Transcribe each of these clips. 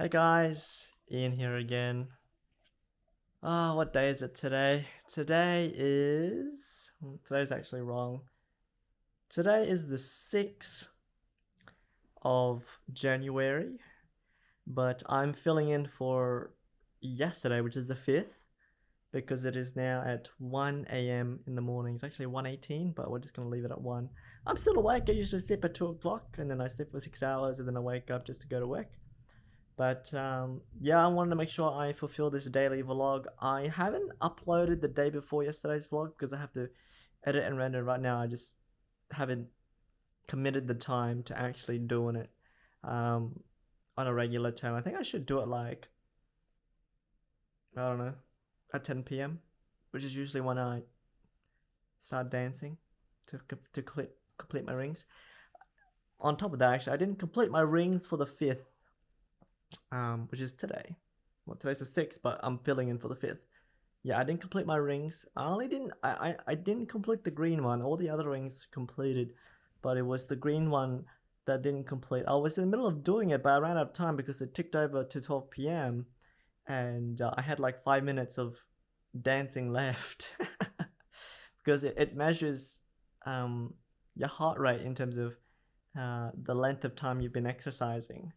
Hey guys, Ian here again. What day is it today? Today's actually wrong. Today is the 6th of January, but I'm filling in for yesterday, which is the 5th, because it is now at 1 a.m. in the morning. It's actually 1:18, but we're just gonna leave it at 1. I'm still awake. I usually sleep at 2 o'clock, and then I sleep for 6 hours, and then I wake up just to go to work. But yeah, I wanted to make sure I fulfill this daily vlog. I haven't uploaded the day before yesterday's vlog because I have to edit and render right now. I just haven't committed the time to actually doing it um, on a regular time. I think I should do it like, I don't know, at 10 p.m., which is usually when I start dancing to complete my rings. On top of that, actually, I didn't complete my rings for the 5th, which is today. Well, today's the 6th, but I'm filling in for the 5th. Yeah, I didn't complete my rings. I didn't complete the green one. All the other rings completed, but it was the green one that didn't complete. I was in the middle of doing it, but I ran out of time because it ticked over to 12 p.m. and I had like 5 minutes of dancing left because it measures your heart rate in terms of the length of time you've been exercising,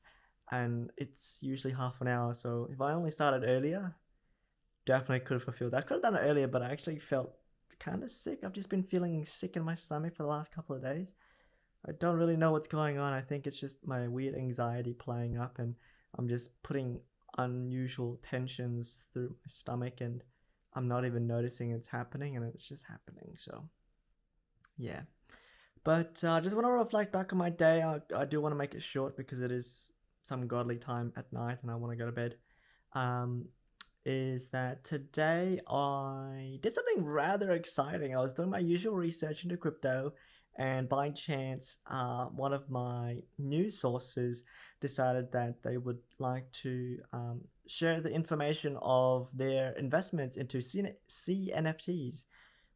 and it's usually half an hour. So if I only started earlier, definitely could have fulfilled that. I could have done it earlier, but I actually felt kind of sick. I've just been feeling sick in my stomach for the last couple of days. I don't really know what's going on. I think it's just my weird anxiety playing up, and I'm just putting unusual tensions through my stomach, and I'm not even noticing it's happening, and it's just happening. So, yeah. But I just want to reflect back on my day. I do want to make it short because it is some godly time at night, and I want to go to bed. Um, is that today I did something rather exciting. I was doing my usual research into crypto, and by chance, one of my news sources decided that they would like to share the information of their investments into CNFTs,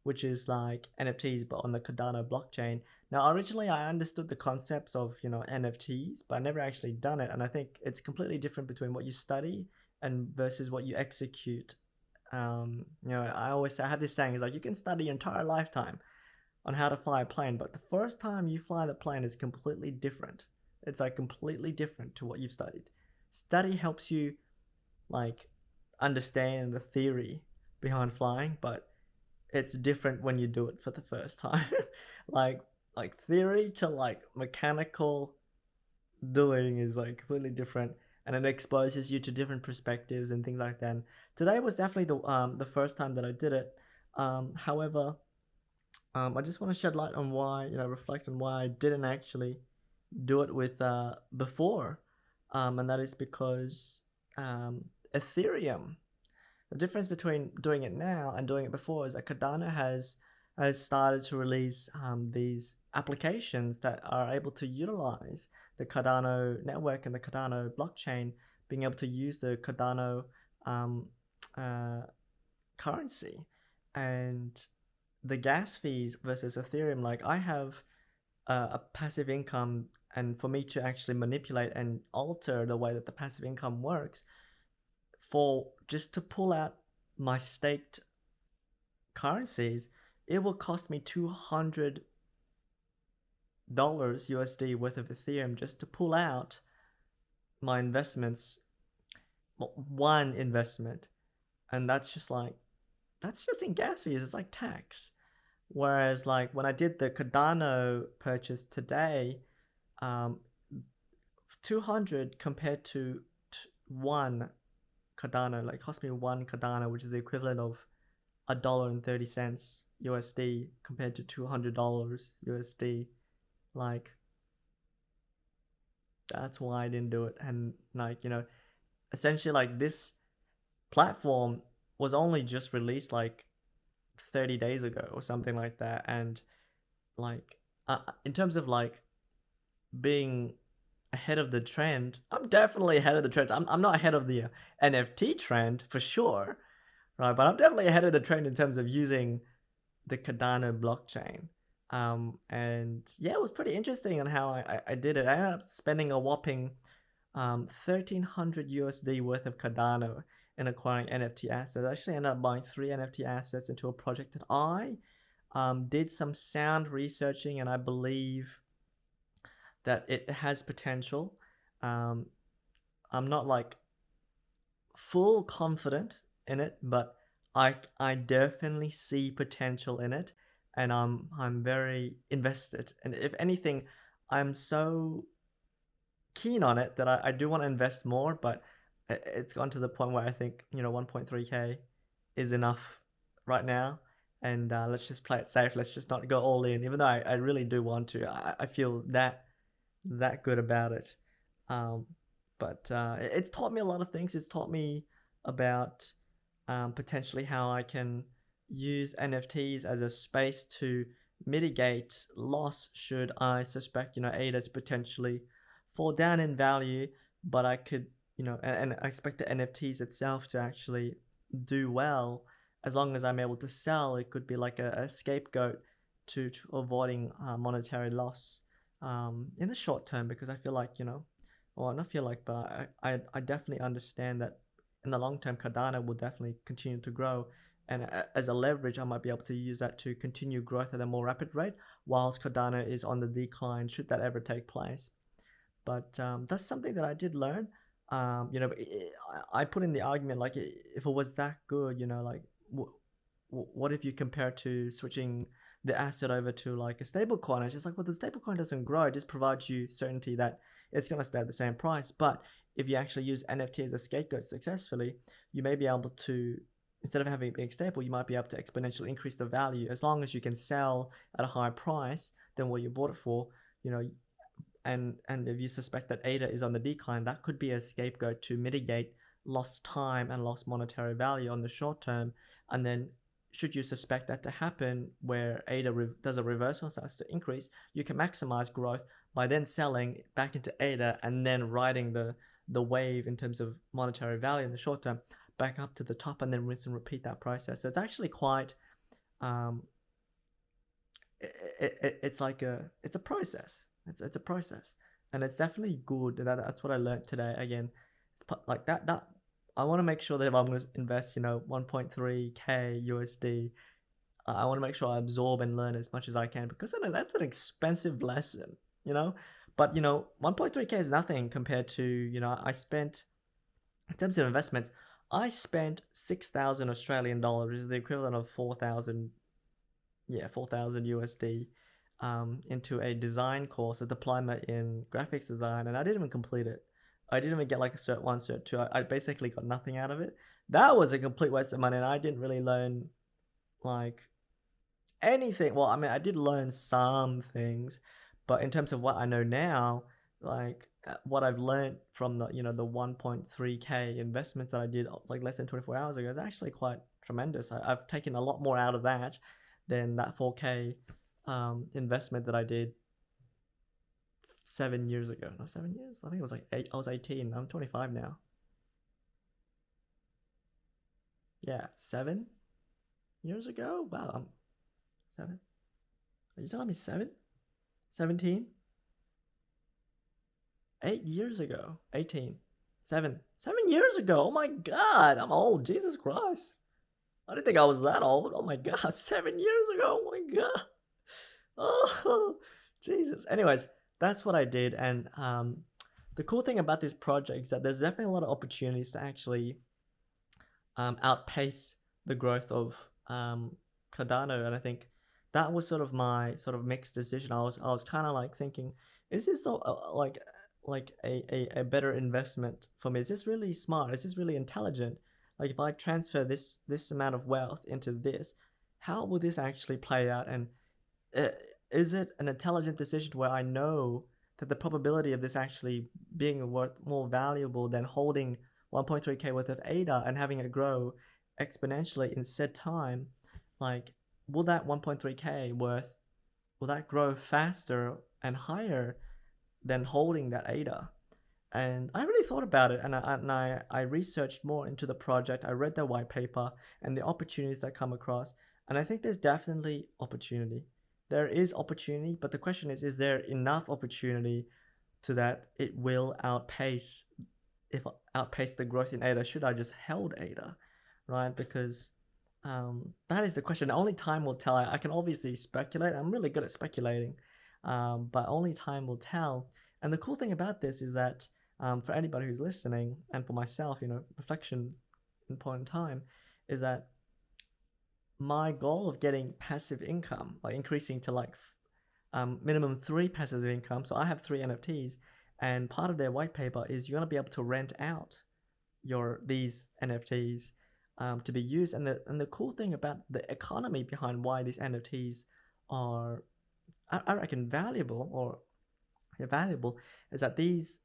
which is like NFTs but on the Cardano blockchain. Now, originally I understood the concepts of NFTs, but I never actually done it, and I think it's completely different between what you study and versus what you execute. I always say, I have this saying, is like you can study your entire lifetime on how to fly a plane, but the first time you fly the plane is completely different. It's like completely different to what you've studied. Study helps you like understand the theory behind flying, but it's different when you do it for the first time. like like theory to like mechanical doing is like completely different, and it exposes you to different perspectives and things like that. And today was definitely the first time that I did it. However, I just want to shed light on why, reflect on why I didn't actually do it with before, and that is because Ethereum. The difference between doing it now and doing it before is that Cardano has started to release these applications that are able to utilize the Cardano network and the Cardano blockchain, being able to use the Cardano um, uh, currency. And the gas fees versus Ethereum, like I have a passive income, and for me to actually manipulate and alter the way that the passive income works, for just to pull out my staked currencies, it will cost me $200 USD worth of Ethereum just to pull out my investments, one investment. And that's just in gas fees. It's like tax. Whereas like when I did the Cardano purchase today, 200 compared to one Cardano, like cost me one Cardano, which is the equivalent of $1.30 USD compared to $200 USD. Like, that's why I didn't do it. And like, essentially like this platform was only just released like 30 days ago or something like that. And like, in terms of like being ahead of the trend, I'm definitely ahead of the trend. I'm not ahead of the NFT trend for sure, right? But I'm definitely ahead of the trend in terms of using the Cardano blockchain. And yeah, it was pretty interesting on how I did it. I ended up spending a whopping $1,300 USD worth of Cardano in acquiring NFT assets. I actually ended up buying 3 NFT assets into a project that I did some sound researching, and I believe that it has potential. I'm not like full confident in it, but I definitely see potential in it, and I'm very invested. And if anything, I'm so keen on it that I do want to invest more, but it's gone to the point where I think 1.3k is enough right now, and let's just play it safe. Let's just not go all in, even though I really do want to. I feel that good about it. Um, but it's taught me a lot of things. It's taught me about potentially how I can use NFTs as a space to mitigate loss should I suspect ADA to potentially fall down in value, but I could and I expect the NFTs itself to actually do well as long as I'm able to sell. It could be like a scapegoat to avoiding monetary loss in the short term, because I feel like well, not feel like, but I definitely understand that in the long term Cardano will definitely continue to grow, and as a leverage I might be able to use that to continue growth at a more rapid rate whilst Cardano is on the decline, should that ever take place. But that's something that I did learn. I put in the argument, like, if it was that good, like, what if you compare it to switching the asset over to like a stable coin? It's just like, well, the stable coin doesn't grow, it just provides you certainty that it's going to stay at the same price. But if you actually use NFT as a scapegoat successfully, you may be able to, instead of having it being stable, you might be able to exponentially increase the value as long as you can sell at a higher price than what you bought it for. And if you suspect that ADA is on the decline, that could be a scapegoat to mitigate lost time and lost monetary value on the short term. And then should you suspect that to happen, where ADA does a reversal and starts to increase, you can maximize growth by then selling back into ADA and then riding the wave in terms of monetary value in the short term back up to the top, and then rinse and repeat that process. So it's actually quite it's a process. It's a process, and it's definitely good. That's what I learned today. Again, it's like that. I want to make sure that if I'm going to invest, 1.3k USD, I want to make sure I absorb and learn as much as I can, because that's an expensive lesson, But 1.3k is nothing compared to I spent, in terms of investments, I spent 6,000 Australian dollars, which is the equivalent of 4,000 USD. Into a design course, a diploma in graphics design, and I didn't even complete it. I didn't even get like a cert 1, cert 2. I basically got nothing out of it. That was a complete waste of money, and I didn't really learn like anything. Well, I mean, I did learn some things, but in terms of what I know now, like what I've learned from the the 1.3k investments that I did like less than 24 hours ago is actually quite tremendous. I've taken a lot more out of that than that 4k investment that I did 7 years ago. No, 7 years? I think it was like 8. I was 18. I'm 25 now. Yeah, 7 years ago? Wow, I'm 7. Are you telling me 7? 17? 8 years ago. 18. 7. 7 years ago. Oh my god, I'm old. Jesus Christ. I didn't think I was that old. Oh my god, 7 years ago. Oh my god. Oh, Jesus. Anyways, that's what I did. And the cool thing about this project is that there's definitely a lot of opportunities to actually outpace the growth of Cardano. And I think that was sort of my sort of mixed decision. I was kind of like thinking, is this the like a better investment for me? Is this really smart? Is this really intelligent? Like, if I transfer this amount of wealth into this, how will this actually play out? And is it an intelligent decision where I know that the probability of this actually being worth more valuable than holding 1.3k worth of ADA and having it grow exponentially in said time, like, will that 1.3k worth, will that grow faster and higher than holding that ADA? And I really thought about it, and I researched more into the project. I read their white paper and the opportunities that come across, and I think there's definitely opportunity. There is opportunity, but the question is there enough opportunity to that, it will outpace the growth in ADA. Should I just held ADA, right? Because that is the question. Only time will tell. I can obviously speculate. I'm really good at speculating, but only time will tell. And the cool thing about this is that for anybody who's listening, and for myself, reflection in point in time, is that my goal of getting passive income, like increasing to like minimum 3 passive income. So I have 3 NFTs, and part of their white paper is you're gonna be able to rent out these NFTs to be used. And the cool thing about the economy behind why these NFTs are, I reckon, valuable is that these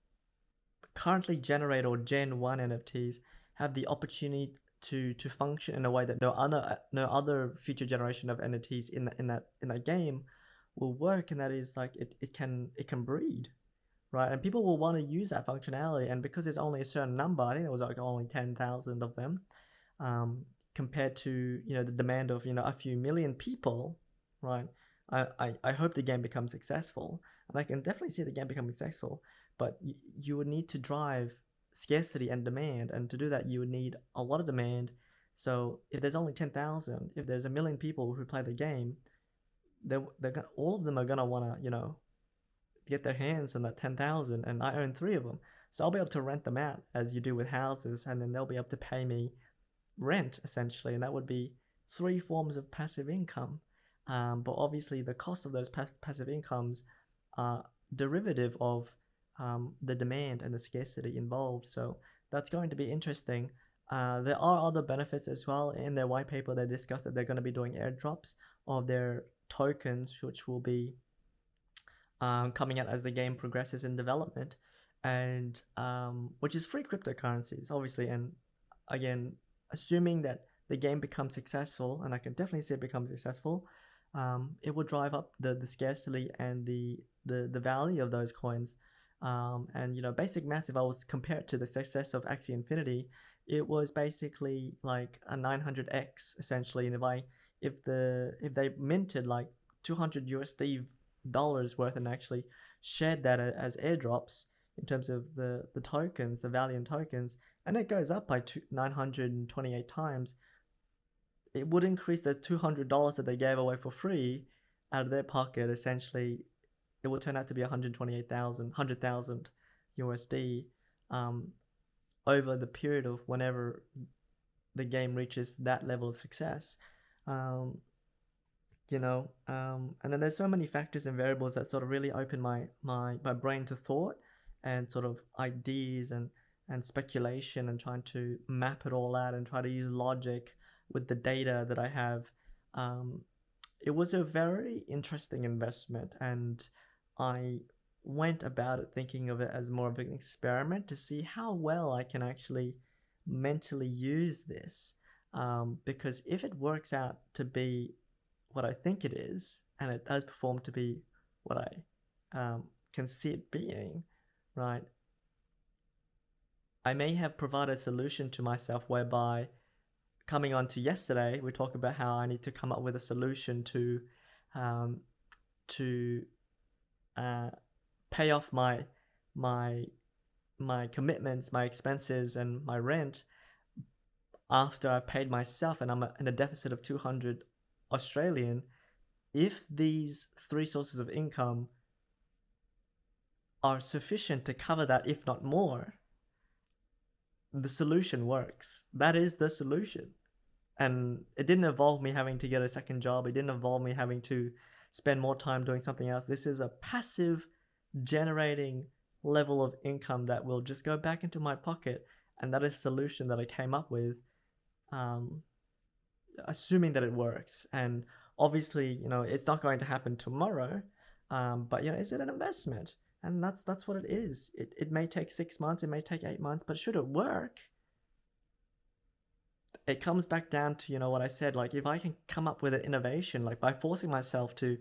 currently generated or Gen 1 NFTs have the opportunity to function in a way that no other future generation of NFTs in that game will work, and that is like it can breed, right? And people will want to use that functionality, and because there's only a certain number, I think there was like only 10,000 of them, compared to the demand of a few million people, right? I hope the game becomes successful, and I can definitely see the game becoming successful, but you would need to drive scarcity and demand, and to do that you would need a lot of demand. So if there's only 10,000, if there's a million people who play the game, all of them are gonna want to get their hands on that 10,000, and I own 3 of them, so I'll be able to rent them out as you do with houses, and then they'll be able to pay me rent essentially, and that would be 3 forms of passive income. But obviously the cost of those passive incomes are derivative of the demand and the scarcity involved. So that's going to be interesting. There are other benefits as well. In their white paper, they discuss that they're going to be doing airdrops of their tokens, which will be coming out as the game progresses in development, and which is free cryptocurrencies, obviously. And again, assuming that the game becomes successful, and I can definitely see it become successful, it will drive up the scarcity and the value of those coins. And basic maths, if I was compared to the success of Axie Infinity, it was basically like a 900x essentially. And if they minted like 200 USD dollars worth and actually shared that as airdrops in terms of the tokens, the value in tokens, and it goes up by 928 times, it would increase the $200 that they gave away for free out of their pocket. Essentially, it would turn out to be 100,000 USD over the period of whenever the game reaches that level of success. And then there's so many factors and variables that sort of really open my brain to thought and sort of ideas and speculation, and trying to map it all out and try to use logic with the data that I have. It was a very interesting investment, and I went about it thinking of it as more of an experiment to see how well I can actually mentally use this, because if it works out to be what I think it is, and it does perform to be what I can see it being, right, I may have provided a solution to myself whereby, coming on to yesterday, we talked about how I need to come up with a solution to pay off my commitments, my expenses, and my rent after I've paid myself, and I'm in a deficit of 200 Australian. If these 3 sources of income are sufficient to cover that, if not more, the solution works. That is the solution. And it didn't involve me having to get a second job. It didn't involve me having to spend more time doing something else. This is a passive generating level of income that will just go back into my pocket. And that is a solution that I came up with, assuming that it works. And obviously, it's not going to happen tomorrow, but is it an investment? And that's what it is. It may take 6 months, it may take 8 months, but should it work, it comes back down to what I said. Like, if I can come up with an innovation, like by forcing myself to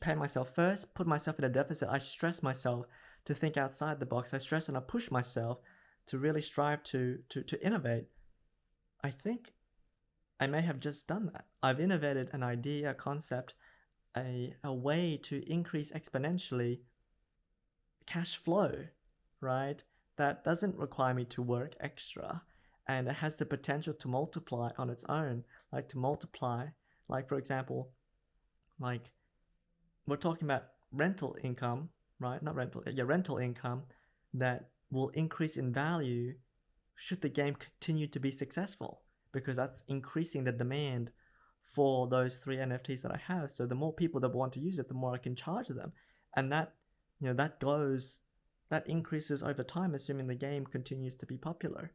pay myself first, put myself in a deficit, I stress myself to think outside the box. I stress and I push myself to really strive to innovate. I think I may have just done that. I've innovated an idea, a concept, a way to increase exponentially cash flow, right? That doesn't require me to work extra, and it has the potential to multiply on its own, like to multiply, like for example, like we're talking about rental income, right? Not rental, yeah, rental income that will increase in value should the game continue to be successful, because that's increasing the demand for those 3 NFTs that I have. So the more people that want to use it, the more I can charge them, and that, you know, that increases over time, assuming the game continues to be popular,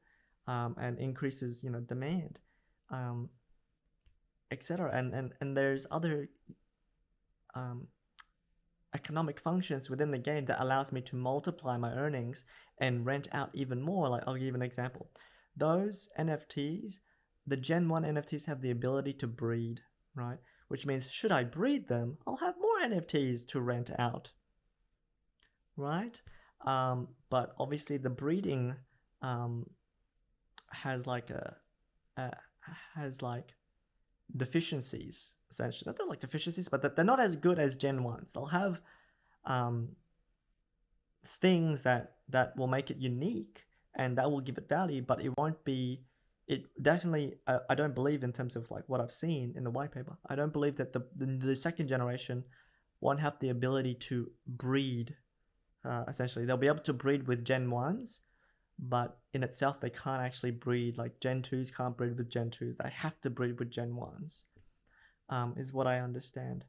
and increases, you know, demand, etc. And there's other um, economic functions within the game that allows me to multiply my earnings and rent out even more. Like, I'll give an example. Those NFTs, the Gen 1 NFTs, have the ability to breed, right? Which means should I breed them, I'll have more NFTs to rent out, right? But obviously the breeding has like has like deficiencies, essentially. Not that like deficiencies, but that they're not as good as Gen 1s. They'll have things that will make it unique and that will give it value, but it won't be, it definitely, I don't believe, in terms of like what I've seen in the white paper, I don't believe that the second generation won't have the ability to breed. Essentially, they'll be able to breed with Gen 1s, but in itself, they can't actually breed. Like Gen 2s can't breed with Gen 2s. They have to breed with Gen 1s, is what I understand.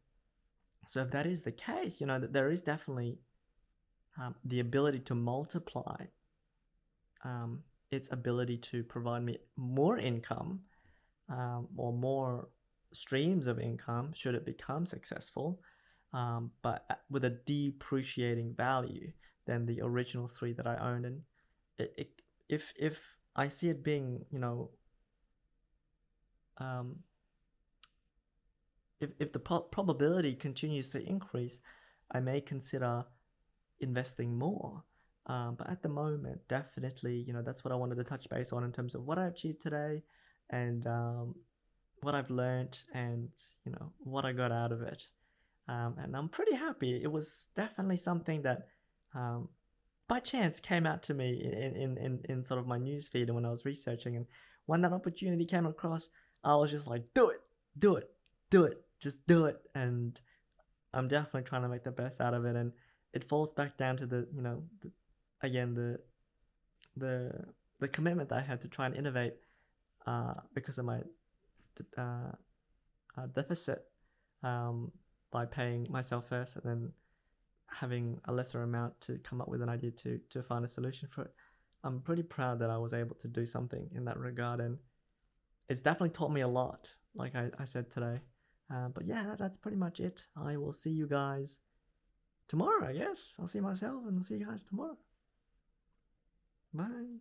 So if that is the case, you know, that there is definitely the ability to multiply its ability to provide me more income, or more streams of income should it become successful, but with a depreciating value than the original 3 that I owned. And if I see it being, you know, if the probability continues to increase, I may consider investing more. But at the moment, definitely, you know, that's what I wanted to touch base on in terms of what I achieved today, and what I've learned, and, you know, what I got out of it. And I'm pretty happy. It was definitely something that by chance came out to me in sort of my newsfeed, and when I was researching, and when that opportunity came across, I was just like, do it, do it, do it, just do it. And I'm definitely trying to make the best out of it. And it falls back down to the, you know, again, the commitment that I had to try and innovate, because of my deficit, by paying myself first and then having a lesser amount to come up with an idea to find a solution for it. I'm pretty proud that I was able to do something in that regard, and it's definitely taught me a lot, like I said today. But yeah, that's pretty much it. I will see you guys tomorrow, I guess. I'll see myself and I'll see you guys tomorrow. Bye.